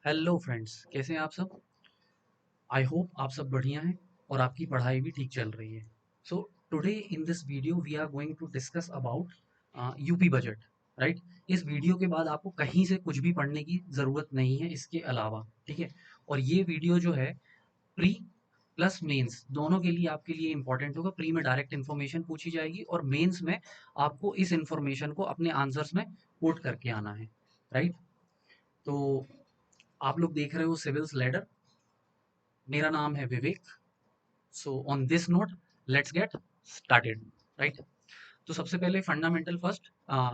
Hello friends, कैसे हैं आप सब। आई होप आप सब बढ़िया हैं और आपकी पढ़ाई भी ठीक चल रही है। So today in this video we are going to discuss about UP budget. Right. इस वीडियो के बाद आपको कहीं से कुछ भी पढ़ने की ज़रूरत नहीं है इसके अलावा। ठीक है। और ये वीडियो जो है प्री प्लस मेंस दोनों के लिए आपके लिए इंपॉर्टेंट होगा। प्री में डायरेक्ट इन्फॉर्मेशन पूछी जाएगी और मेंस में आपको इस इंफॉर्मेशन को अपने आंसर्स में कोट करके आना है। राइट। तो आप लोग देख रहे हो सिविल्स लैडर। मेरा नाम है Vivek. So on this note let's get started. Right. तो सबसे पहले फंडामेंटल फर्स्ट,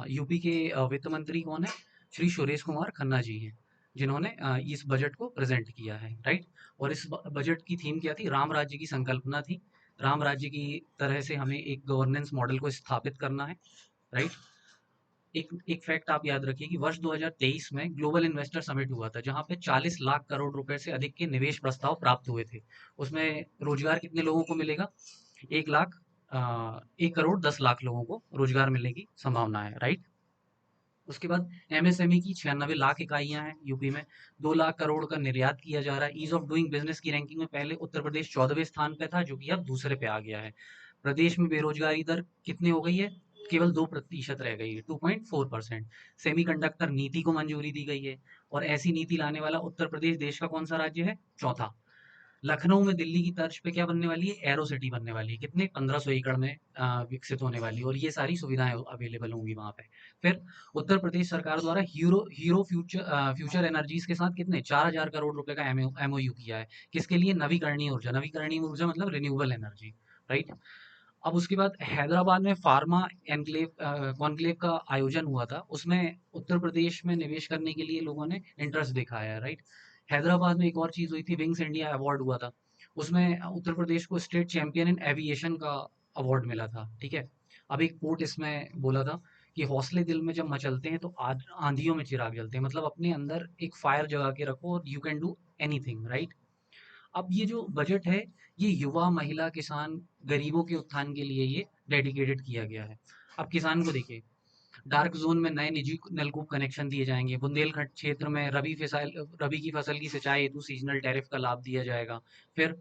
यूपी के वित्त मंत्री कौन है? श्री सुरेश कुमार खन्ना जी हैं, जिन्होंने इस बजट को प्रेजेंट किया है। राइट। और इस बजट की थीम क्या थी? राम राज्य की संकल्पना थी। राम राज्य की तरह से हमें एक गवर्नेंस मॉडल को स्थापित करना है। राइट। एक एक फैक्ट आप याद रखिए कि वर्ष 2023 में ग्लोबल इन्वेस्टर समिट हुआ था, जहां पे 40 लाख करोड़ रुपए से अधिक के निवेश प्रस्ताव प्राप्त हुए थे। उसमें रोजगार कितने लोगों को मिलेगा? 1 लाख 1 करोड़ 10 लाख लोगों को रोजगार मिलने की संभावना है। राइट। उसके बाद एमएसएमई की 96 लाख इकाइयां हैं यूपी में। 2 लाख करोड़ का निर्यात किया जा रहा है। ईज ऑफ डूइंग बिजनेस की रैंकिंग में पहले उत्तर प्रदेश 14वें स्थान पे था, जो कि अब दूसरे पे आ गया है। प्रदेश में बेरोजगारी दर कितनी हो गई है? केवल 2% रह गई है, 2.4%। सेमीकंडक्टर नीति को मंजूरी दी गई है। और ऐसी नीति लाने वाला उत्तर प्रदेश देश का कौन सा राज्य है? चौथा। लखनऊ में दिल्ली की तर्ज पे क्या बनने वाली है? एरो सिटी बनने वाली है। कितने? 1500 एकड़ में विकसित होने वाली है और ये सारी सुविधाएं अवेलेबल होंगी वहां पे। फिर उत्तर प्रदेश सरकार द्वारा हीरो हीरो फ्यूचर एनर्जीज के साथ कितने 4000 करोड़ रुपए का एमओयू किया है। किसके लिए? नवीकरणीय ऊर्जा। नवीकरणीय ऊर्जा मतलब रिन्यूएबल एनर्जी। राइट। अब उसके बाद हैदराबाद में फार्मा एनक्लेव कॉन्क्लेव का आयोजन हुआ था। उसमें उत्तर प्रदेश में निवेश करने के लिए लोगों ने इंटरेस्ट दिखाया है। राइट। हैदराबाद में एक और चीज हुई थी, विंग्स इंडिया अवार्ड हुआ था। उसमें उत्तर प्रदेश को स्टेट चैंपियन इन एविएशन का अवार्ड मिला था। ठीक है। अब एक कोट इसमें बोला था कि हौसले दिल में जब मचलते हैं तो आंधियों में चिराग जलते हैं। मतलब अपने अंदर एक फायर जगा के रखो और you can do anything. Right. अब ये जो बजट है, ये युवा, महिला, किसान, गरीबों के उत्थान के लिए ये डेडिकेटेड किया गया है। अब किसान को देखिए, डार्क जोन में नए निजी नलकूप कनेक्शन दिए जाएंगे। बुंदेलखंड क्षेत्र में रबी की फसल की सिंचाई हेतु सीजनल टैरिफ का लाभ दिया जाएगा। फिर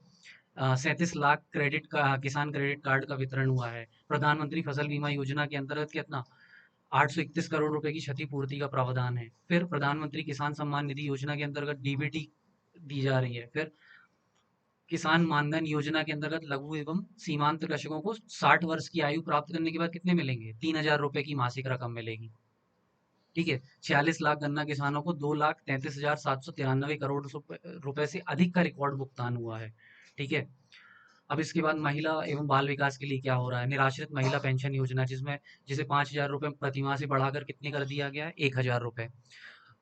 37 लाख किसान क्रेडिट कार्ड का वितरण हुआ है। प्रधानमंत्री फसल बीमा योजना के अंतर्गत कितना? 831 करोड़ रुपए की क्षतिपूर्ति का प्रावधान है। फिर प्रधानमंत्री किसान सम्मान निधि योजना के अंतर्गत डीबीटी दी जा रही है। फिर किसान मानधन योजना के अंतर्गत लघु एवं सीमांत कृषकों को 60 वर्ष की आयु प्राप्त करने के बाद कितने मिलेंगे? 3000 रुपए की मासिक रकम मिलेगी। ठीक है। 46 लाख गन्ना किसानों को 2,33,793 करोड़ रुपए से अधिक का रिकॉर्ड भुगतान हुआ है। ठीक है। अब इसके बाद महिला एवं बाल विकास के लिए क्या हो रहा है? निराश्रित महिला पेंशन योजना, जिसे 5,000 रुपए प्रतिमाह से बढ़ाकर कितने कर दिया गया है? 1,000 रुपए।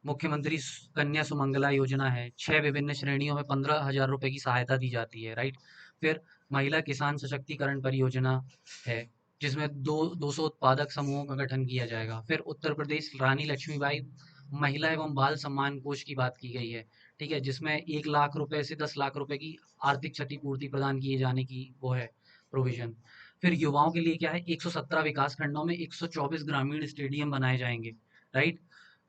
मुख्यमंत्री कन्या सुमंगला योजना है। 6 विभिन्न श्रेणियों में 15,000 रुपए की सहायता दी जाती है। राइट। फिर महिला किसान सशक्तिकरण परियोजना है, जिसमें 200 उत्पादक समूहों का गठन किया जाएगा। फिर उत्तर प्रदेश रानी लक्ष्मीबाई महिला एवं बाल सम्मान कोष की बात की गई है। ठीक है। जिसमें 1 लाख रुपए से 10 लाख रुपए की आर्थिक क्षतिपूर्ति प्रदान किए जाने की वो है प्रोविजन। फिर युवाओं के लिए क्या है? 117 विकास खंडों में 124 ग्रामीण स्टेडियम बनाए जाएंगे। राइट।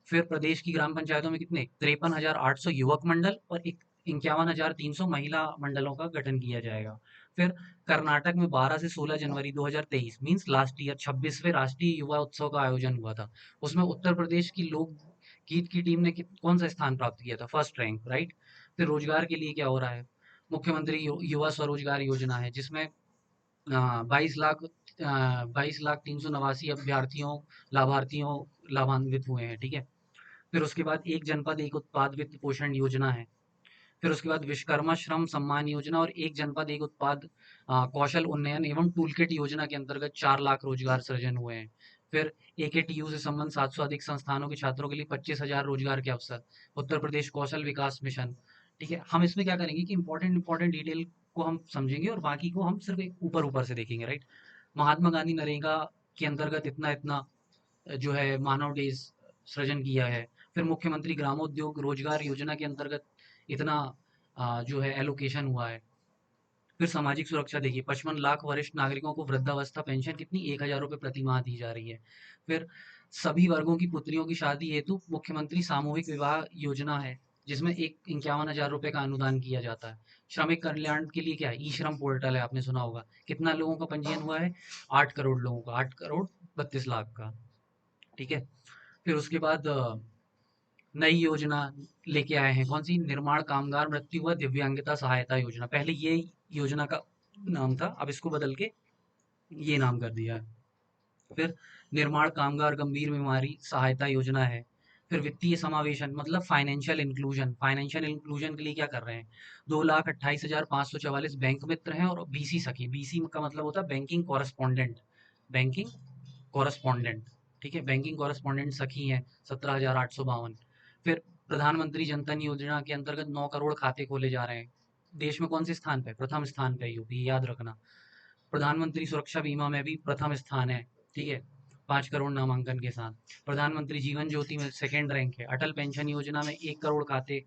फिर प्रदेश की ग्राम पंचायतों में कितने? 53,800 युवक मंडल और 51,300 महिला मंडलों का गठन किया जाएगा। फिर कर्नाटक में 12 से 16 जनवरी 2023 मींस लास्ट ईयर 26वें राष्ट्रीय युवा उत्सव का आयोजन हुआ था। उसमें उत्तर प्रदेश की लोक गीत की टीम ने कौन सा स्थान प्राप्त किया था? First rank. राइट। फिर रोजगार के लिए क्या हो रहा है? मुख्यमंत्री युवा स्वरोजगार योजना है, जिसमें 22,03,989 अभ्यर्थियों लाभार्थियों लाभान्वित हुए हैं। ठीक है। फिर उसके बाद एक जनपद एक उत्पाद वित्त पोषण योजना है। फिर उसके बाद विश्वकर्मा श्रम सम्मान योजना और एक जनपद एक उत्पाद कौशल उन्नयन एवं टूलकिट योजना के अंतर्गत 4 लाख रोजगार सृजन हुए हैं। फिर एकेटीयू से संबंध 700 अधिक संस्थानों के छात्रों के लिए 25,000 रोजगार के अवसर। उत्तर प्रदेश कौशल विकास मिशन। ठीक है। हम इसमें क्या करेंगे कि इंपॉर्टेंट इंपॉर्टेंट डिटेल को हम समझेंगे और बाकी को हम सिर्फ एक ऊपर ऊपर से देखेंगे। राइट। महात्मा गांधी नरेगा के अंतर्गत इतना इतना जो है मानव डेज सृजन किया है। फिर मुख्यमंत्री ग्रामोद्योग रोजगार योजना के अंतर्गत इतना जो है एलोकेशन हुआ है। फिर सामाजिक सुरक्षा देखिए, 55 लाख वरिष्ठ नागरिकों को वृद्धावस्था पेंशन कितनी? 1,000 रुपए प्रति माह दी जा रही है। फिर सभी वर्गों की पुत्रियों की शादी हेतु मुख्यमंत्री सामूहिक विवाह योजना है। जिसमें 51,000 रुपए का अनुदान किया जाता है। श्रमिक कल्याण के लिए क्या है, ई श्रम पोर्टल है, आपने सुना होगा। कितना लोगों का पंजीयन हुआ है, 8 करोड़ लोगों का, 8 करोड़ 32 लाख का। ठीक है। फिर उसके बाद नई योजना लेके आए हैं, कौन सी, निर्माण कामगार मृत्यु व दिव्यांगता सहायता योजना। पहले ये योजना का नाम था, अब इसको बदल के ये नाम कर दिया है। फिर निर्माण कामगार गंभीर बीमारी सहायता योजना है। फिर वित्तीय समावेशन मतलब फाइनेंशियल इंक्लूजन, फाइनेंशियल इंक्लूजन के लिए क्या कर रहे हैं, 2,28,544 बैंक मित्र हैं और बीसी सखी, बीसी का मतलब होता है बैंकिंग कॉरेस्पॉन्डेंट, बैंकिंग कॉरेस्पॉन्डेंट। ठीक है, बैंकिंग कॉरेस्पॉन्डेंट सखी हैं 17,852। फिर प्रधानमंत्री जनधन योजना के अंतर्गत 9 करोड़ खाते खोले जा रहे हैं। देश में कौन से स्थान पे, प्रथम स्थान पे यूपी, याद रखना। प्रधानमंत्री सुरक्षा बीमा में भी प्रथम स्थान है। ठीक है, 5 करोड़ नामांकन के साथ। प्रधानमंत्री जीवन ज्योति में सेकेंड रैंक है। अटल पेंशन योजना में 1 करोड़ खाते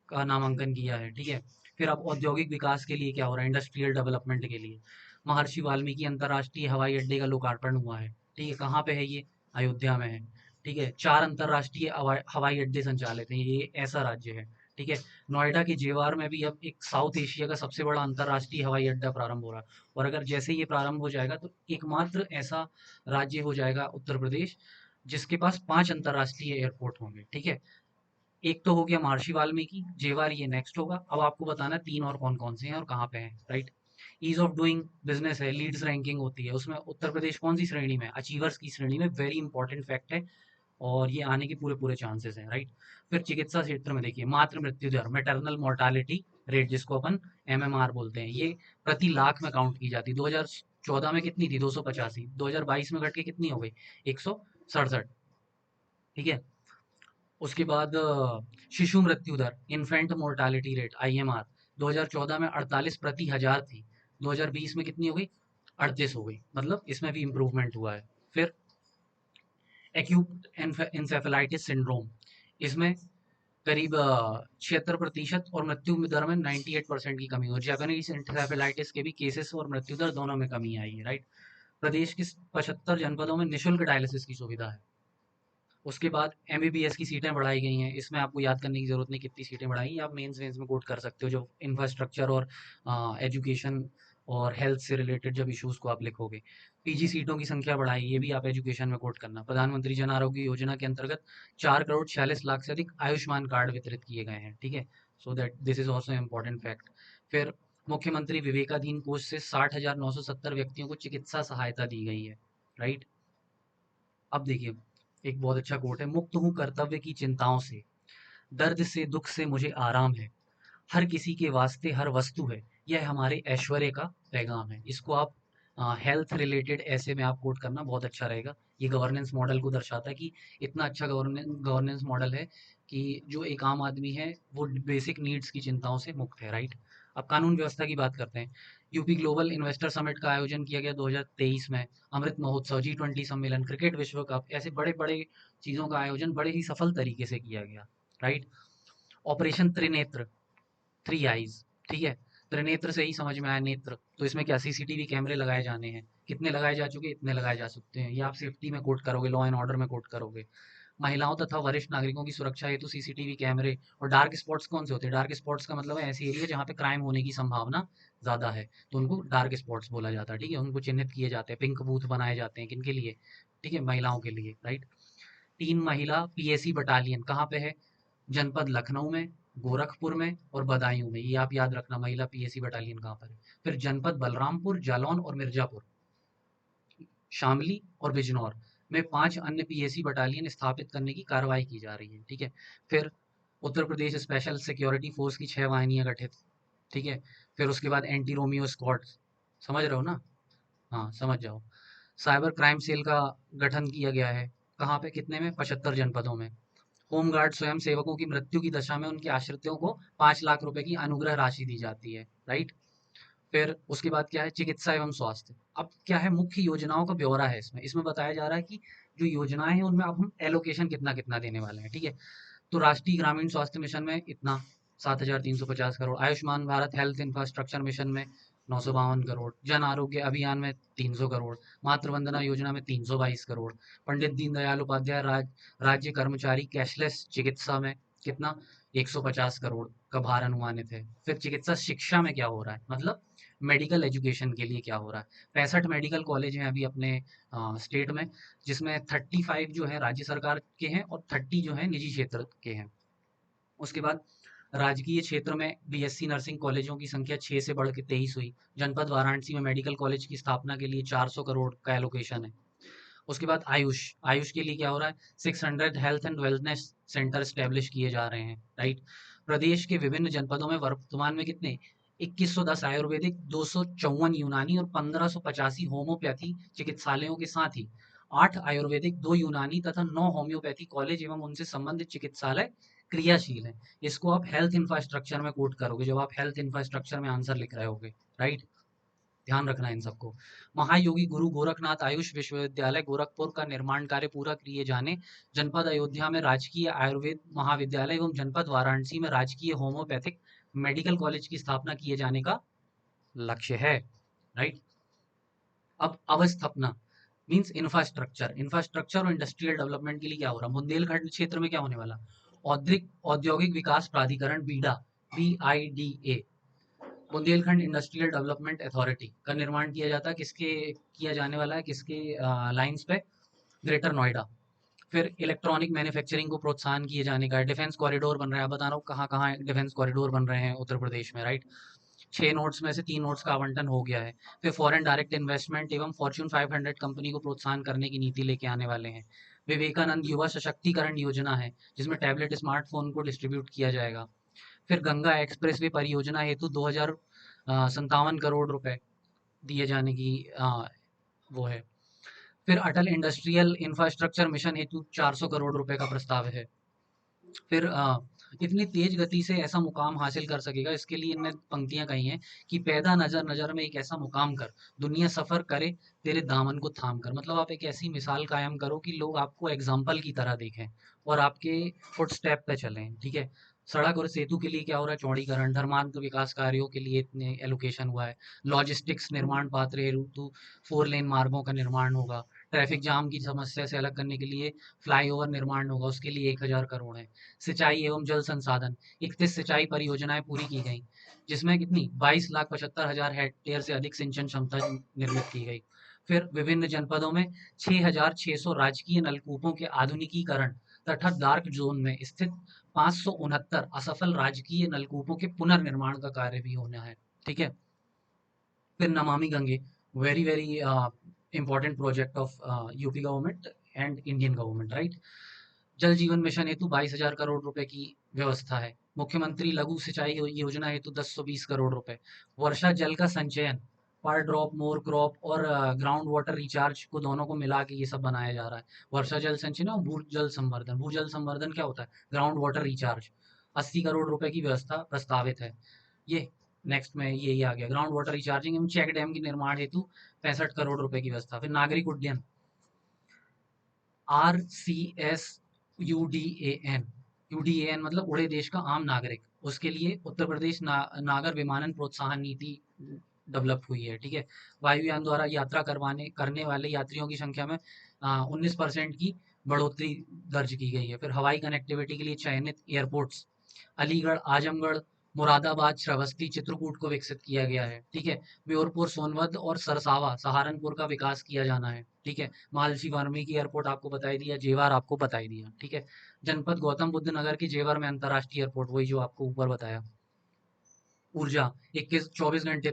का नामांकन किया है। ठीक है। फिर अब औद्योगिक विकास के लिए क्या हो रहा है, इंडस्ट्रियल डेवलपमेंट के लिए महर्षि वाल्मीकि अंतर्राष्ट्रीय हवाई अड्डे का लोकार्पण हुआ है। ठीक है, कहाँ पे है ये, अयोध्या में है। ठीक है, 4 अंतर्राष्ट्रीय हवाई अड्डे संचालित हैं, ये ऐसा राज्य है। ठीक है, नोएडा के जेवर में भी अब एक साउथ एशिया का सबसे बड़ा अंतर्राष्ट्रीय हवाई अड्डा प्रारंभ हो रहा है। और अगर जैसे ये प्रारंभ हो जाएगा तो एकमात्र ऐसा राज्य हो जाएगा उत्तर प्रदेश जिसके पास 5 अंतर्राष्ट्रीय एयरपोर्ट होंगे। ठीक है, एक तो हो गया महर्षि वाल्मीकि, जेवर ये नेक्स्ट होगा। अब आपको बताना है 3 और कौन कौन से हैं और कहाँ पे हैं। Right, ease of doing business है, लीड्स रैंकिंग होती है, उसमें उत्तर प्रदेश कौन सी श्रेणी में, अचीवर्स की श्रेणी में। वेरी इंपॉर्टेंट फैक्ट है और ये आने के पूरे पूरे चांसेस हैं। राइट, फिर चिकित्सा क्षेत्र में देखिए, मातृ मृत्यु दर, मैटरनल मोर्टालिटी रेट, जिसको अपन एमएमआर बोलते हैं, ये प्रति लाख में काउंट की जाती है। 2014 में कितनी थी, 285, 2022 में घट के कितनी हो गई, 167। ठीक है, उसके बाद शिशु मृत्यु दर, इन्फेंट मोर्टालिटी रेट, आईएमआर, 2014 में 48 प्रति हजार थी, 2020 में कितनी हो गई, 38 हो गई। मतलब इसमें भी इम्प्रूवमेंट हुआ है। फिर एक्यूट इंसेफेलाइटिस सिंड्रोम, इसमें करीब 76% और मृत्यु दर में 98% की कमी हुई। जापानीज इंसेफेलाइटिस के भी केसेस और मृत्यु दर दोनों में कमी आई है। राइट, प्रदेश के 75 जनपदों में निःशुल्क डायलिसिस की सुविधा है। उसके बाद एमबीबीएस की सीटें बढ़ाई गई हैं, इसमें आपको याद करने की जरूरत नहीं कितनी सीटें बढ़ाई, आप मेंस वेंस में कोट कर सकते हो, जो इंफ्रास्ट्रक्चर और एजुकेशन और हेल्थ से रिलेटेड जब इश्यूज को आप लिखोगे। पीजी सीटों की संख्या बढ़ाई, ये भी आप एजुकेशन में कोट करना। प्रधानमंत्री जन आरोग्य योजना के अंतर्गत 4 करोड़ 46 लाख से अधिक आयुष्मान कार्ड वितरित किए गए हैं। ठीक है, so that this is also important fact. फिर मुख्यमंत्री विवेकाधीन कोष से 60,970 व्यक्तियों को चिकित्सा सहायता दी गई है। राइट, अब देखिए एक बहुत अच्छा कोट है, मुक्त हूँ कर्तव्य की चिंताओं से, दर्द से दुख से मुझे आराम है, हर किसी के वास्ते हर वस्तु है, यह हमारे ऐश्वर्य का पैगाम है। इसको आप हेल्थ रिलेटेड ऐसे में आप कोट करना बहुत अच्छा रहेगा। ये गवर्नेंस मॉडल को दर्शाता है कि इतना अच्छा गवर्नेंस मॉडल है कि जो एक आम आदमी है वो बेसिक नीड्स की चिंताओं से मुक्त है। राइट, अब कानून व्यवस्था की बात करते हैं। यूपी ग्लोबल इन्वेस्टर समिट का आयोजन किया गया 2023 में। अमृत महोत्सव, G20 सम्मेलन, क्रिकेट विश्व कप, ऐसे बड़े बड़े चीज़ों का आयोजन बड़े ही सफल तरीके से किया गया। Right, operation Trinetra, 3 eyes. ठीक है, त्रिनेत्र से ही समझ में आया नेत्र, तो इसमें क्या सीसीटीवी कैमरे लगाए जाने हैं। कितने लगाए जा चुके, इतने लगाए जा सकते हैं, ये आप सेफ्टी में कोट करोगे, लॉ एंड ऑर्डर में कोट करोगे। महिलाओं तथा वरिष्ठ नागरिकों की सुरक्षा हेतु सीसीटीवी कैमरे। और डार्क स्पॉट्स कौन से होते हैं, डार्क स्पॉट्स का मतलब है ऐसी एरिया जहाँ पे क्राइम होने की संभावना ज्यादा है, तो उनको डार्क स्पॉट्स बोला जाता है। ठीक है, उनको चिन्हित किए जाते हैं, पिंक बूथ बनाए जाते हैं, किनके लिए, ठीक है, महिलाओं के लिए। राइट, 3 महिला पीएसी बटालियन कहाँ पे है, जनपद लखनऊ में, गोरखपुर में और बदायूं में, ये आप याद रखना महिला पीएसी बटालियन कहाँ पर है। फिर जनपद बलरामपुर, जालौन और मिर्जापुर, शामली और बिजनौर में 5 अन्य पीएसी बटालियन स्थापित करने की कार्रवाई की जा रही है। ठीक है, फिर Uttar Pradesh special security force की 6 वाहिनियां गठित। ठीक है, फिर उसके बाद एंटी रोमियो स्क्वाड, समझ रहे हो ना, हाँ समझ जाओ। साइबर क्राइम सेल का गठन किया गया है, कहाँ पे, कितने में, 75 जनपदों में। होमगार्ड स्वयं सेवकों की मृत्यु की दशा में उनके आश्रितों को 5 लाख रुपए की अनुग्रह राशि दी जाती है। राइट, फिर उसके बाद क्या है, चिकित्सा एवं स्वास्थ्य। अब क्या है, मुख्य योजनाओं का ब्यौरा है इसमें, इसमें बताया जा रहा है कि जो योजनाएं हैं उनमें अब हम एलोकेशन कितना कितना देने वाले हैं। ठीक है, तो राष्ट्रीय ग्रामीण स्वास्थ्य मिशन में इतना, 7,350 crore. Ayushman Bharat health infrastructure mission में 952 करोड़। जन आरोग्य अभियान में 300 करोड़। मातृ वंदना योजना में 322 करोड़। पंडित दीनदयाल उपाध्याय राज्य कर्मचारी कैशलेस चिकित्सा में कितना 150 करोड़ का भार अनुमानित है। फिर चिकित्सा शिक्षा में क्या हो रहा है, मतलब मेडिकल एजुकेशन के लिए क्या हो रहा है। 65 मेडिकल कॉलेज हैं अभी अपने स्टेट में, जिसमें 35 जो है राज्य सरकार के हैं और 30 जो है निजी क्षेत्र के हैं। उसके बाद राजकीय क्षेत्र में बीएससी नर्सिंग कॉलेजों की संख्या 6 से बढ़ के 23 हुई। जनपद वाराणसी में मेडिकल कॉलेज की स्थापना के लिए 400 करोड़ का एलोकेशन है। उसके बाद आयुष, आयुष के लिए क्या हो रहा है, 600 health and wellness centre establish किए जा रहे हैं, राइट। प्रदेश के विभिन्न जनपदों में वर्तमान में कितने 2110 आयुर्वेदिक, 254 यूनानी और 1585 होम्योपैथी चिकित्सालयों के साथ ही 8 आयुर्वेदिक, 2 यूनानी तथा 9 होम्योपैथी कॉलेज एवं उनसे संबंधित चिकित्सालय क्रियाशील है। इसको आप हेल्थ इंफ्रास्ट्रक्चर में कोट करोगे जब आप हेल्थ इंफ्रास्ट्रक्चर में आंसर लिख रहे होगे, राइट। ध्यान रखना है इन सबको। महायोगी गुरु गोरखनाथ आयुष विश्वविद्यालय गोरखपुर का निर्माण कार्य पूरा किए जाने, जनपद अयोध्या में राजकीय आयुर्वेद महाविद्यालय एवं जनपद वाराणसी में राजकीय होम्योपैथिक मेडिकल कॉलेज की स्थापना किए जाने का लक्ष्य है, राइट। अब अवस्थापना मीन्स इंफ्रास्ट्रक्चर, इंफ्रास्ट्रक्चर और इंडस्ट्रियल डेवलपमेंट के लिए क्या हो रहा है, बुंदेलखंड क्षेत्र में क्या होने वाला, औद्योगिक औद्योगिक विकास प्राधिकरण बीडा, BIDA, Bundelkhand industrial development authority का निर्माण किया जाता है। किसके किया जाने वाला है, किसके लाइंस पे, ग्रेटर नोएडा। फिर इलेक्ट्रॉनिक मैन्युफैक्चरिंग को प्रोत्साहन किए जाने का, डिफेंस कॉरिडोर बन रहा है, बता रहा हूँ कहाँ कहाँ डिफेंस कॉरिडोर बन रहे हैं उत्तर प्रदेश में, राइट। 6 नोट्स में से 3 नोट्स का आवंटन हो गया है। फिर फॉरेन डायरेक्ट इन्वेस्टमेंट एवं फॉर्च्यून 500 कंपनी को प्रोत्साहन करने की नीति लेके आने वाले हैं। विवेकानंद युवा सशक्तिकरण योजना है, जिसमें टैबलेट स्मार्टफोन को डिस्ट्रीब्यूट किया जाएगा। फिर गंगा एक्सप्रेसवे परियोजना हेतु 2057 करोड़ रुपए दिए जाने की वो है। फिर अटल इंडस्ट्रियल इंफ्रास्ट्रक्चर मिशन हेतु 400 करोड़ रुपए का प्रस्ताव है। फिर इतनी तेज गति से ऐसा मुकाम हासिल कर सकेगा, इसके लिए इनने पंक्तियां कही हैं कि पैदा नजर नजर में एक ऐसा मुकाम कर, दुनिया सफर करे तेरे दामन को थाम कर। मतलब आप एक ऐसी मिसाल कायम करो कि लोग आपको एग्जाम्पल की तरह देखें और आपके फुटस्टेप पे चलें, ठीक है। सड़क और सेतु के लिए क्या हो रहा है, चौड़ीकरण, धर्मांत विकास कार्यों के लिए इतने एलोकेशन हुआ है। लॉजिस्टिक्स निर्माण पात्र हेतु 4 लेन मार्गों का निर्माण होगा। ट्रैफिक जाम की समस्या से अलग करने के लिए फ्लाईओवर निर्माण होगा, उसके लिए 1000 करोड़ है। सिंचाई एवं जल संसाधन, 31 सिंचाई परियोजनाएं पूरी की गई, जिसमें कितनी 22,75,000 हेक्टेयर से अधिक सिंचन क्षमता निर्मित की गई। फिर विभिन्न जनपदों में 6,600 राजकीय नलकूपों के आधुनिकीकरण तथा डार्क जोन में स्थित 569 असफल राजकीय नलकूपों के पुनर्निर्माण का कार्य भी होना है, ठीक है। फिर Namami Gange, very very important project of UP government and Indian government, right. जल जीवन मिशन हेतु 22,000 करोड़ रुपए की व्यवस्था है। मुख्यमंत्री लघु सिंचाई योजना हेतु 1020 करोड़ रुपए। वर्षा जल का संचयन, पर ड्रॉप मोर क्रॉप और ग्राउंड वाटर रिचार्ज को दोनों को मिला के ये सब बनाया जा रहा है। वर्षा जल संचयन और भूजल संवर्धन, भूजल संवर्धन क्या होता है, ग्राउंड वाटर रिचार्ज। 80 करोड़ रुपए की व्यवस्था प्रस्तावित है। ये नेक्स्ट में यही आ गया, ग्राउंड वाटर रिचार्जिंग एवं चेक डैम के निर्माण हेतु 65 करोड़ रुपए की व्यवस्था। फिर नागरिक उड्डयन, RCS UDAN मतलब उड़े देश का आम नागरिक, उसके लिए उत्तर प्रदेश नागर विमानन प्रोत्साहन नीति डेवलप हुई है, ठीक है। वायुयान द्वारा यात्रा करने वाले यात्रियों की संख्या में 19% की बढ़ोतरी दर्ज की गई है। फिर हवाई कनेक्टिविटी के लिए चयनित एयरपोर्ट्स अलीगढ़, आजमगढ़, मुरादाबाद, श्रावस्ती, चित्रकूट को विकसित किया गया है, ठीक है। ब्योरपुर, सोनभद्र और सरसावा, सहारनपुर का विकास किया जाना है, ठीक है। मालसी वाल्मीकि एयरपोर्ट आपको बताई दिया, जेवर आपको बताई दिया, ठीक है। जनपद गौतम बुद्ध नगर के जेवर में अंतर्राष्ट्रीय एयरपोर्ट, वही जो आपको ऊपर बताया। ऊर्जा, 24 घंटे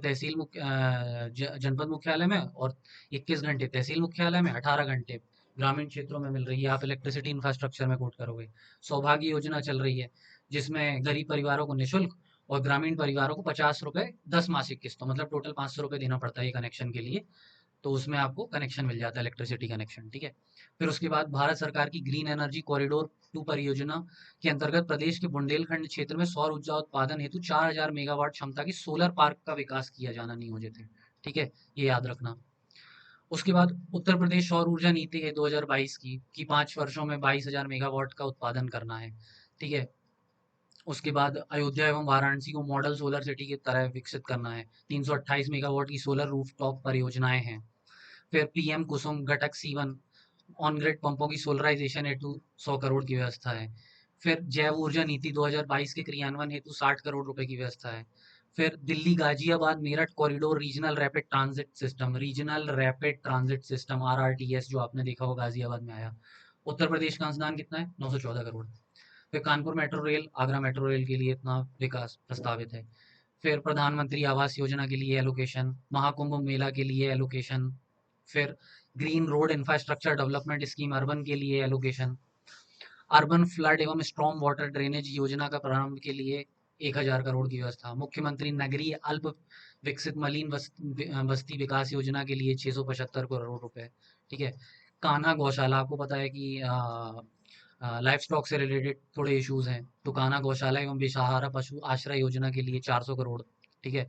जनपद मुख्यालय में और 21 घंटे तहसील मुख्यालय में, 18 घंटे ग्रामीण क्षेत्रों में मिल रही है। आप इलेक्ट्रिसिटी इंफ्रास्ट्रक्चर में कोट करोगे। सौभाग्य योजना चल रही है, जिसमें गरीब परिवारों को निःशुल्क और ग्रामीण परिवारों को 50 रुपए 10 मासिक किस्तों, मतलब टोटल 500 रुपए देना पड़ता है कनेक्शन के लिए। तो उसमें आपको कनेक्शन मिल जाता है, इलेक्ट्रिसिटी कनेक्शन, ठीक है। फिर उसके बाद भारत सरकार की ग्रीन एनर्जी कॉरिडोर 2 परियोजना के अंतर्गत प्रदेश के बुंदेलखंड क्षेत्र में सौर ऊर्जा उत्पादन हेतु 4000 मेगावाट क्षमता की सोलर पार्क का विकास किया जाना नियोजित है, ठीक है। ये याद रखना। उसके बाद उत्तर प्रदेश सौर ऊर्जा नीति है 2022 की कि 5 वर्षों में 22,000 मेगावाट का उत्पादन करना है, ठीक है। उसके बाद अयोध्या एवं वाराणसी को मॉडल सोलर सिटी की तरह विकसित करना है। 328 मेगावाट की सोलर रूफटॉप परियोजनाएं हैं। फिर पीएम कुसुम घटक C1 ऑन ग्रिड पंपों की सोलराइजेशन हेतु 100 करोड़ की व्यवस्था है। फिर जैव ऊर्जा नीति 2022 के क्रियान्वयन हेतु 60 करोड़ रुपए की व्यवस्था है। फिर Delhi Ghaziabad Meerut corridor regional rapid transit system RRTS जो आपने देखा होगा गाजियाबाद में आया। उत्तर प्रदेश का अनुदान कितना है? 914 करोड़। फिर Kanpur metro rail, Agra metro rail के लिए इतना विकास प्रस्तावित है। फिर प्रधानमंत्री आवास योजना के लिए एलोकेशन, महाकुंभ मेला के लिए एलोकेशन, फिर green road infrastructure development scheme urban के लिए एलोकेशन, अर्बन फ्लड एवं स्टॉर्म वाटर ड्रेनेज योजना का प्रारंभ के लिए 1000 करोड़ की व्यवस्था, मुख्यमंत्री नगरीय अल्प विकसित मलिन बस्ती विकास योजना के लिए 675 करोड़ रुपए। ठीक है। कान्हा गौशाला, आपको पता है कि लाइफ स्टॉक से रिलेटेड थोड़े इश्यूज हैं, तो कान्हा गौशाला एवं बेसहारा पशु आश्रय योजना के लिए 400 करोड़। ठीक है।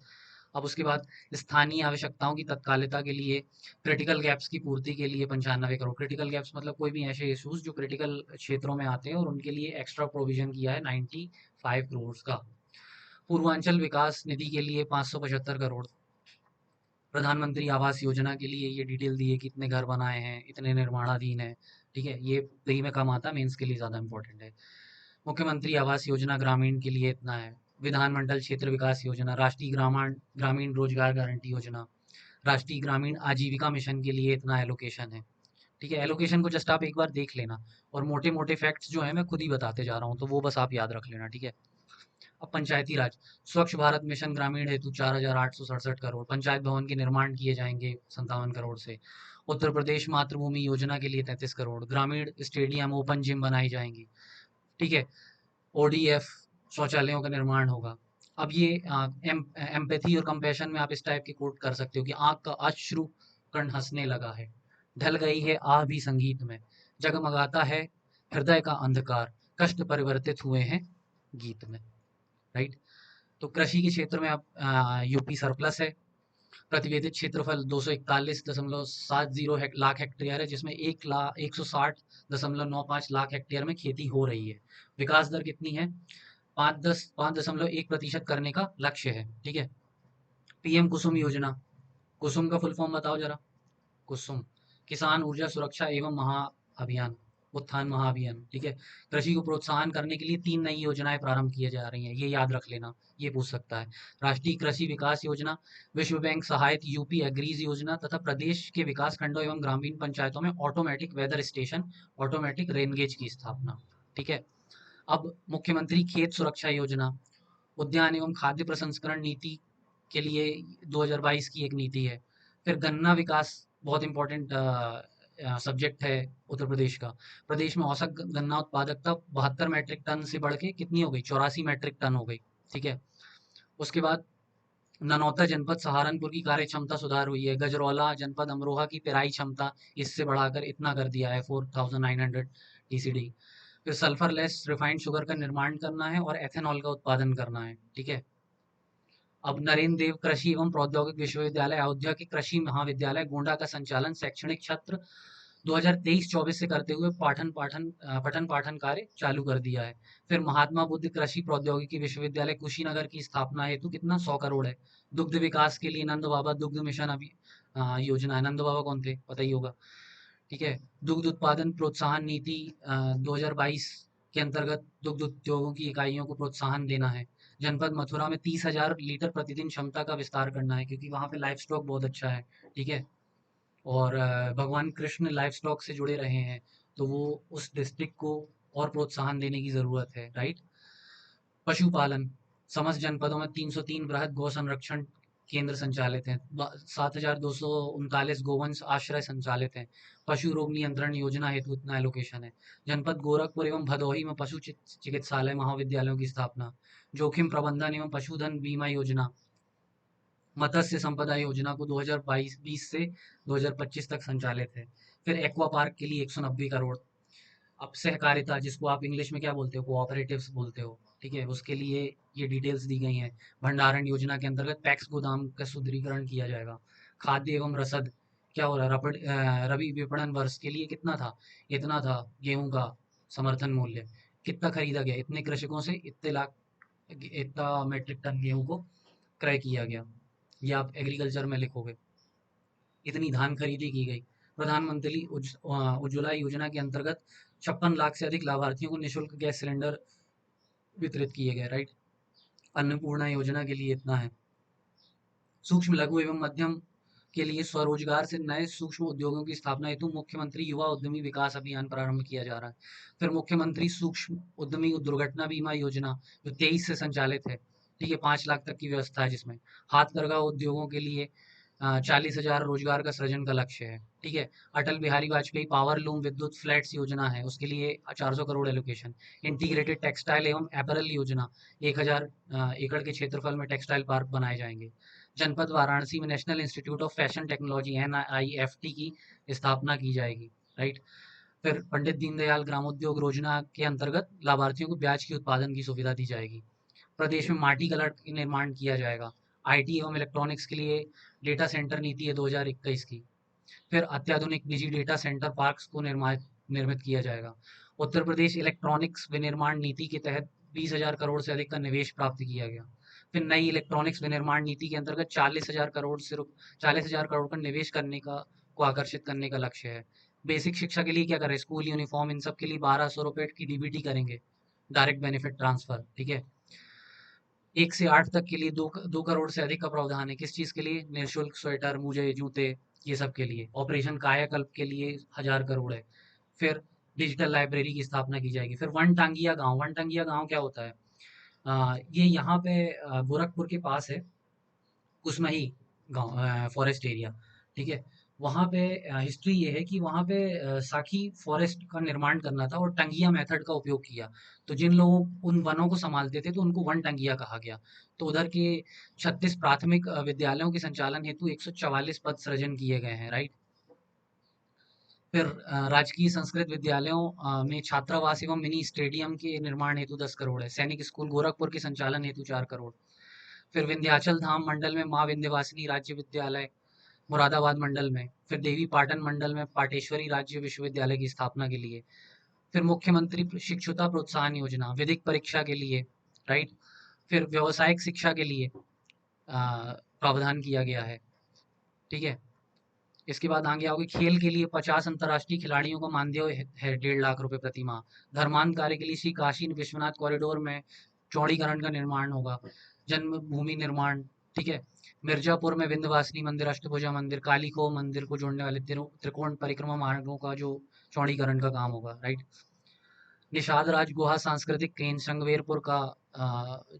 अब उसके बाद स्थानीय आवश्यकताओं की तत्कालिता के लिए क्रिटिकल गैप्स की पूर्ति के लिए 95 करोड़। क्रिटिकल गैप्स मतलब कोई भी ऐसे इश्यूज जो क्रिटिकल क्षेत्रों में आते हैं और उनके लिए एक्स्ट्रा प्रोविजन किया है 95 करोड़ का। पूर्वांचल विकास निधि के लिए 575 करोड़। प्रधानमंत्री आवास योजना के लिए ये डिटेल दी है कि इतने घर बनाए हैं, इतने निर्माणाधीन है। ठीक है, ये प्री में कम आता, मेंस के लिए ज़्यादा इंपॉर्टेंट है। मुख्यमंत्री आवास योजना ग्रामीण के लिए इतना है। विधानमंडल क्षेत्र विकास योजना, राष्ट्रीय ग्रामीण ग्रामीण रोजगार गारंटी योजना, राष्ट्रीय ग्रामीण आजीविका मिशन के लिए इतना एलोकेशन है। ठीक है, एलोकेशन को जस्ट आप एक बार देख लेना, और मोटे मोटे फैक्ट्स जो है मैं खुद ही बताते जा रहा हूँ, तो वो बस आप याद रख लेना। ठीक है। अब पंचायती राज, स्वच्छ भारत मिशन ग्रामीण हेतु 4,867 करोड़, पंचायत भवन के निर्माण किए जाएंगे 57 करोड़ से। उत्तर प्रदेश मातृभूमि योजना के लिए 33 करोड़, ग्रामीण स्टेडियम ओपन जिम बनाई जाएंगी। ठीक है। ODF शौचालयों का निर्माण होगा। अब ये एम्पैथी और कंपैशन में आप इस टाइप की कोट कर सकते हो कि आंख का अश्रु कर्ण हंसने लगा है, ढल गई है आह भी संगीत में, जगमगाता है हृदय का अंधकार, कष्ट परिवर्तित हुए हैं गीत में। राइट। तो कृषि के क्षेत्र में अब यूपी सरप्लस है। प्रतिवेदित क्षेत्रफल 241.70 लाख हेक्टेयर है, जिसमें 160.95 लाख हेक्टेयर में खेती हो रही है। विकास दर कितनी है? 5.1% करने का लक्ष्य है। ठीक है। PM कुसुम योजना, कुसुम का फुल फॉर्म बताओ जरा। कुसुम, किसान ऊर्जा सुरक्षा एवं महाअभियान, उत्थान महाअभियान। ठीक है। कृषि को प्रोत्साहन करने के लिए 3 नई योजनाएं प्रारंभ की जा रही हैं, ये याद रख लेना, ये पूछ सकता है। राष्ट्रीय कृषि विकास योजना, विश्व बैंक सहायत यूपी एग्रीज योजना तथा प्रदेश के विकास खंडों एवं ग्रामीण पंचायतों में automatic weather station, automatic rain gauge की स्थापना। ठीक है। अब मुख्यमंत्री खेत सुरक्षा योजना, उद्यान एवं खाद्य प्रसंस्करण नीति के लिए 2022 की एक नीति है। फिर गन्ना विकास, बहुत इंपॉर्टेंट सब्जेक्ट है उत्तर प्रदेश का। प्रदेश में औसत गन्ना उत्पादकता 72 मैट्रिक टन से बढ़ के कितनी हो गई? 84 मैट्रिक टन हो गई। ठीक है। उसके बाद ननौता जनपद सहारनपुर की कार्य क्षमता सुधार हुई है। गजरौला जनपद अमरोहा की पेराई क्षमता इससे बढ़ाकर इतना कर दिया है 4900 TCD। फिर सल्फरलेस रिफाइंड शुगर का निर्माण करना है और एथेनॉल का उत्पादन करना है। ठीक है। अब नरेंद्र देव कृषि एवं प्रौद्योगिक विश्वविद्यालय अयोध्या के कृषि महाविद्यालय गोंडा का संचालन शैक्षणिक सत्र 2023-24 से करते हुए पठन पाठन कार्य चालू कर दिया है। फिर महात्मा बुद्ध कृषि प्रौद्योगिकी विश्वविद्यालय कुशीनगर की स्थापना हेतु कितना? 100 करोड़ है। दुग्ध विकास के लिए नंद बाबा दुग्ध मिशन अभी योजना है। नंद बाबा कौन थे? पता ही होगा। ठीक है। दुग्ध उत्पादन प्रोत्साहन नीति 2022 के अंतर्गत दुग्ध उद्योगों की इकाइयों को प्रोत्साहन देना है। जनपद मथुरा में 30,000 लीटर प्रतिदिन क्षमता का विस्तार करना है, क्योंकि वहाँ पे लाइफ स्टॉक बहुत अच्छा है। ठीक है। और भगवान कृष्ण लाइफ स्टॉक से जुड़े रहे हैं, तो वो उस डिस्ट्रिक्ट को और प्रोत्साहन देने की ज़रूरत है। राइट। पशुपालन, समस्त जनपदों में 303 बृहद गौ संरक्षण केंद्र संचालित हैं। 7,239 गोवंश आश्रय संचालित हैं। पशु रोग नियंत्रण योजना हेतु इतना एलोकेशन है। जनपद गोरखपुर एवं भदोही में पशु चिकित्सालय महाविद्यालयों की स्थापना। जोखिम प्रबंधन एवं पशुधन बीमा योजना, मत्स्य संपदा योजना को 2022 से 2025 तक संचालित है। फिर एक्वा पार्क के लिए 190 करोड़। अब सहकारिता, जिसको आप इंग्लिश में क्या बोलते हो? कोऑपरेटिव्स बोलते हो। ठीक है, उसके लिए ये डिटेल्स दी गई हैं। भंडारण योजना के अंतर्गत पैक्स गोदाम का सुदृढ़ीकरण किया जाएगा। खाद्य एवं रसद, क्या हो रहा है? रबी विपणन वर्ष के लिए कितना था? इतना था गेहूं का समर्थन मूल्य। कितना खरीदा गया? इतने कृषकों से इतने लाख, इतना मेट्रिक टन गेहूं को क्रय किया गया। ये आप एग्रीकल्चर में लिखोगे। इतनी धान खरीदी की गई। प्रधानमंत्री उज्ज्वला योजना के अंतर्गत 56 लाख से अधिक लाभार्थियों को निःशुल्क गैस सिलेंडर वितरित किए गए, राइट। अन्नपूर्णा योजना के लिए इतना है। सूक्ष्म लघु एवं मध्यम के लिए स्वरोजगार से नए सूक्ष्म उद्योगों की स्थापना हेतु मुख्यमंत्री युवा उद्यमी विकास अभियान प्रारंभ किया जा रहा है। फिर मुख्यमंत्री सूक्ष्म उद्यमी दुर्घटना बीमा योजना जो 23 से संचालित है, ठीक है, 5 लाख तक की व्यवस्था है, जिसमें हाथकरघा उद्योगों के लिए 40,000 रोजगार का सृजन का लक्ष्य है, ठीक है। अटल बिहारी वाजपेयी पावर लूम विद्युत फ्लैट्स योजना है, उसके लिए 400 करोड़ एलोकेशन। इंटीग्रेटेड टेक्सटाइल एवं अपैरल योजना, 1000 एकड़ के क्षेत्रफल में टेक्सटाइल पार्क बनाए जाएंगे। जनपद वाराणसी में national institute of fashion technology NIFT की स्थापना की जाएगी, राइट। फिर पंडित दीनदयाल ग्रामोद्योग योजना के अंतर्गत लाभार्थियों को ब्याज की उत्पादन की सुविधा दी जाएगी। प्रदेश में माटी कला का निर्माण किया जाएगा। IT एवं इलेक्ट्रॉनिक्स के लिए डेटा सेंटर नीति है 2021 की। फिर अत्याधुनिक निजी डेटा सेंटर पार्क्स को निर्मित किया जाएगा। उत्तर प्रदेश इलेक्ट्रॉनिक्स विनिर्माण नीति के तहत 20,000 करोड़ से अधिक का निवेश प्राप्त किया गया। फिर नई इलेक्ट्रॉनिक्स विनिर्माण नीति के अंतर्गत 40,000 करोड़ का निवेश करने का को आकर्षित करने का लक्ष्य है। बेसिक शिक्षा के लिए क्या करें, स्कूल यूनिफॉर्म इन सब के लिए 1200 रुपए की DBT करेंगे, डायरेक्ट बेनिफिट ट्रांसफर, ठीक है। 1 से 8 तक के लिए 2 करोड़ से अधिक का प्रावधान है। किस चीज़ के लिए? निःशुल्क स्वेटर, मोजे, जूते, ये सब के लिए। ऑपरेशन कायाकल्प के लिए 1000 करोड़ है। फिर डिजिटल लाइब्रेरी की स्थापना की जाएगी। फिर वन टंगिया गांव क्या होता है? ये यहाँ पे गोरखपुर के पास है, कुसमही गांव, फॉरेस्ट एरिया, ठीक है। वहाँ पे हिस्ट्री ये है कि वहाँ पे साखी फॉरेस्ट का निर्माण करना था और टंगिया मेथड का उपयोग किया। तो जिन लोग उन वनों को संभालते थे तो उनको वन टंगिया कहा गया। तो उधर के 36 प्राथमिक विद्यालयों के संचालन हेतु 144 पद सृजन किए गए हैं, राइट। फिर राजकीय संस्कृत विद्यालयों में छात्रावास एवं मिनी स्टेडियम के निर्माण हेतु 10 करोड़ है। सैनिक स्कूल गोरखपुर के संचालन हेतु 4 करोड़। फिर विंध्याचल धाम मंडल में माँ विंध्यवासिनी राज्य विद्यालय मुरादाबाद मंडल में। फिर देवी पाटन मंडल में पाटेश्वरी राज्य विश्वविद्यालय की स्थापना के लिए। फिर मुख्यमंत्री शिक्षुता प्रोत्साहन योजना विधिक परीक्षा के लिए, राइट। फिर व्यावसायिक शिक्षा के लिए प्रावधान किया गया है, ठीक है। इसके बाद आगे आओगे, खेल के लिए 50 अंतर्राष्ट्रीय खिलाड़ियों का मानदेय है 1.5 लाख रुपए प्रति माह। धर्मांध कार्य के लिए श्री काशी विश्वनाथ कॉरिडोर में चौड़ीकरण का निर्माण होगा। जन्मभूमि निर्माण, ठीक है। मिर्जापुर में विंध्यवासिनी मंदिर, अष्टभुजा मंदिर, कालीखो मंदिर को जोड़ने वाले त्रिकोण परिक्रमा मार्गों का जो चौड़ीकरण का काम होगा, राइट। निषाद राज गुहा सांस्कृतिक केंद्र संगवेरपुर का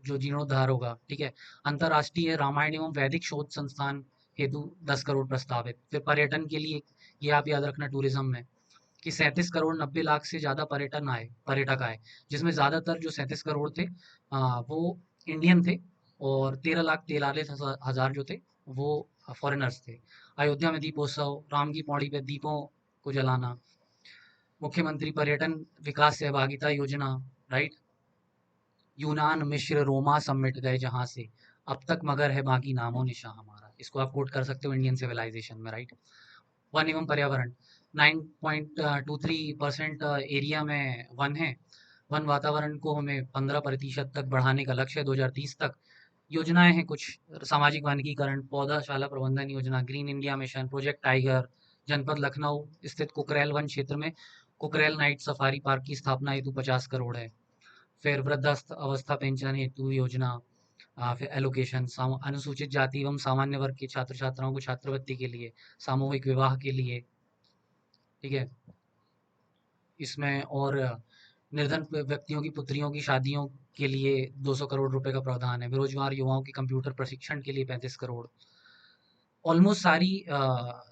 जो जीर्णोद्धार होगा, ठीक है। अंतर्राष्ट्रीय रामायण एवं वैदिक शोध संस्थान हेतु 10 करोड़ प्रस्तावित। फिर पर्यटन के लिए ये आप याद रखना टूरिज्म में कि 37 करोड़ 90 लाख से ज्यादा पर्यटक आए, जिसमें ज्यादातर जो 37 करोड़ थे वो इंडियन थे और 13,43,000 जो थे वो फॉरेनर्स थे। अयोध्या में दीपोत्सव, राम की पौड़ी पे दीपों को जलाना, मुख्यमंत्री पर्यटन विकास सहभागिता योजना, राइट। यूनान मिस्र रोमा सब मिट गए जहां से, अब तक मगर है बाकी नामो निशान हमारा। इसको आप कोट कर सकते हो इंडियन सिविलाइजेशन में, राइट। वन एवं पर्यावरण 9.23% एरिया में वन है। वन वातावरण को हमें 15% तक बढ़ाने का लक्ष्य है 2030 तक। योजनाएं हैं कुछ, सामाजिक वनीकरण, पौधाशाला प्रबंधन योजना, green India mission, project tiger. जनपद लखनऊ स्थित कुकरेल वन क्षेत्र में कुकरेल नाइट सफारी पार्क की स्थापना हेतु 50 करोड़ है। फिर वृद्धावस्था अवस्था पेंशन हेतु योजना, फिर एलोकेशन, अनुसूचित जाति एवं सामान्य वर्ग के छात्र छात्राओं को छात्रवृत्ति के लिए, सामूहिक विवाह के लिए, ठीक है। इसमें और निर्धन व्यक्तियों की पुत्रियों की शादियों के लिए 200 करोड़ रुपए का प्रावधान है। बेरोजगार युवाओं के कंप्यूटर प्रशिक्षण के लिए 35 करोड़। ऑलमोस्ट सारी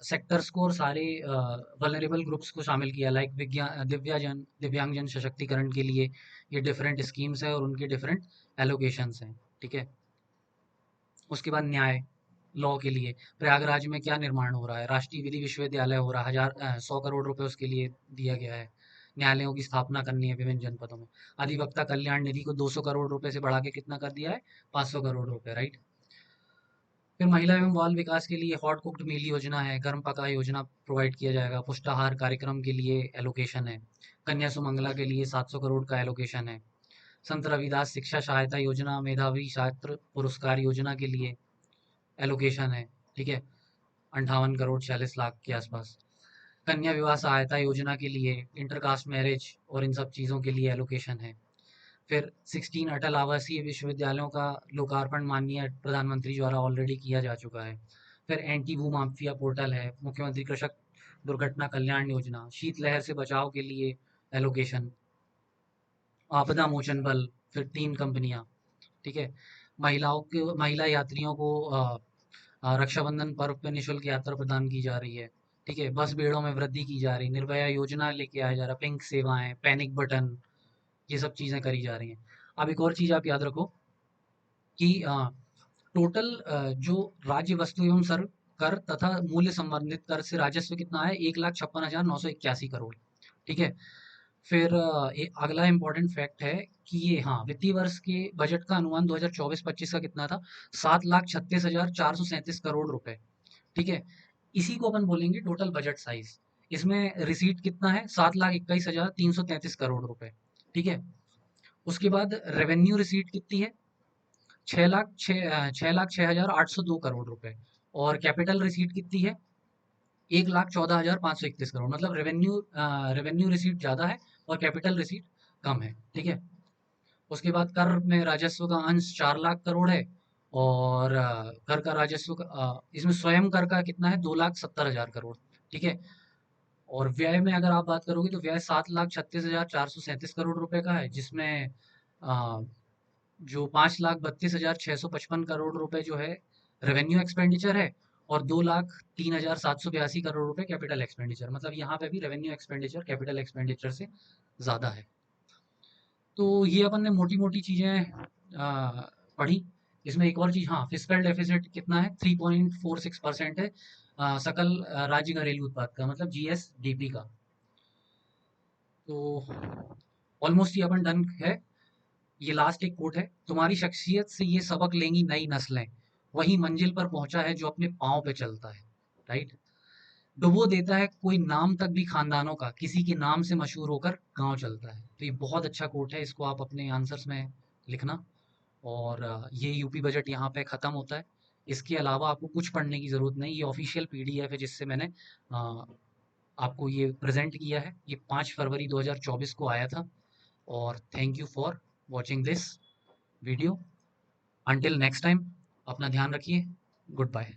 सेक्टर्स को और सारे वल्नरेबल ग्रुप्स को शामिल किया, लाइक दिव्यांगजन सशक्तिकरण के लिए ये डिफरेंट स्कीम्स है और उनके डिफरेंट एलोकेशंस हैं, ठीक है। उसके बाद न्याय लॉ के लिए प्रयागराज में क्या निर्माण हो रहा है, राष्ट्रीय विधि विश्वविद्यालय हो रहा है, 100 करोड़ रुपए उसके लिए दिया गया है। न्यायालयों की स्थापना करनी है विभिन्न जनपदों में। अधिवक्ता कल्याण निधि को 200 करोड़ रुपए से बढ़ा के कितना कर दिया है, 500 करोड़ रुपए, राइट। फिर महिला एवं बाल विकास के लिए हॉट कुक्ड मील योजना है, गर्म पका योजना प्रोवाइड किया जाएगा। पुष्टाहार कार्यक्रम के लिए एलोकेशन है। कन्या सुमंगला के लिए 700 करोड़ का एलोकेशन है। संत रविदास शिक्षा सहायता योजना, मेधावी छात्र पुरस्कार योजना के लिए एलोकेशन है, ठीक है, 58 करोड़ 46 लाख के आसपास। कन्या विवाह सहायता योजना के लिए, इंटरकास्ट मैरिज और इन सब चीज़ों के लिए एलोकेशन है। फिर 16 अटल आवासीय विश्वविद्यालयों का लोकार्पण माननीय प्रधानमंत्री द्वारा ऑलरेडी किया जा चुका है। फिर एंटी भू माफिया पोर्टल है, मुख्यमंत्री कृषक दुर्घटना कल्याण योजना, शीतलहर से बचाव के लिए एलोकेशन, आपदा मोचन बल, फिर 3 कंपनियाँ, ठीक है। महिला यात्रियों को रक्षाबंधन पर्व पे निःशुल्क यात्रा प्रदान की जा रही है, ठीक है। बस बेड़ों में वृद्धि की जा रही है, निर्भया योजना लेके आया जा रहा है, पिंक सेवाएं, पैनिक बटन, ये सब चीज़ें करी जा रही हैं। अब एक और चीज़ आप याद रखो कि टोटल जो राज्य वस्तु एवं सर्व कर तथा मूल्य संबंधित कर से राजस्व कितना है, 1,56,981 करोड़, ठीक है। फिर अगला इम्पोर्टेंट फैक्ट है कि ये, हाँ, वित्तीय वर्ष के बजट का अनुमान 2024-25 का कितना था, 7,36,437 करोड़ रुपए, ठीक है। इसी को अपन बोलेंगे टोटल बजट साइज। इसमें रिसीट कितना है, 7,21,333 करोड़ रुपए, ठीक है। उसके बाद रेवेन्यू रिसीट कितनी है, 6,06,802 करोड़ रुपए। और कैपिटल रिसीट कितनी है, 1,14,531 करोड़। मतलब रेवेन्यू रिसीट ज़्यादा है और कैपिटल रिसीट कम है, ठीक है। उसके बाद कर में राजस्व का अंश 4 लाख करोड़ है। और कर का राजस्व इसमें स्वयं कर का कितना है, 2,70,000 करोड़, ठीक है। और व्यय में अगर आप बात करोगे तो व्यय 7,36,437 करोड़ रुपए का है, जिसमें अ, जो 5,32,655 करोड़ रुपए जो है रेवेन्यू एक्सपेंडिचर है, और 2,03,782 करोड़ रुपए कैपिटल एक्सपेंडिचर। मतलब यहाँ पे भी रेवेन्यू एक्सपेंडिचर कैपिटल एक्सपेंडिचर से ज़्यादा है। तो ये अपन ने मोटी मोटी चीज़ें पढ़ी। इसमें एक और चीज़, हाँ, फिजिकल डेफिसिट कितना है, 3.46% है सकल राज्य घरेलू उत्पाद का, मतलब जीएसडीपी का। तो ऑलमोस्ट ये अपन डन है। ये लास्ट एक कोट है, तुम्हारी शख्सियत से ये सबक लेंगी नई नस्लें, वही मंजिल पर पहुंचा है जो अपने पाँव पे चलता है, राइट। डुबो देता है कोई नाम तक भी खानदानों का, किसी के नाम से मशहूर होकर गांव चलता है। तो ये बहुत अच्छा कोट है, इसको आप अपने आंसर्स में लिखना। और ये यूपी बजट यहाँ पे ख़त्म होता है। इसके अलावा आपको कुछ पढ़ने की ज़रूरत नहीं, ये ऑफिशियल पीडीएफ है जिससे मैंने अ, आपको ये प्रेजेंट किया है। ये 5 फरवरी 2024 को आया था। और thank you for watching this video. Until next time, अपना ध्यान रखिए। Good bye.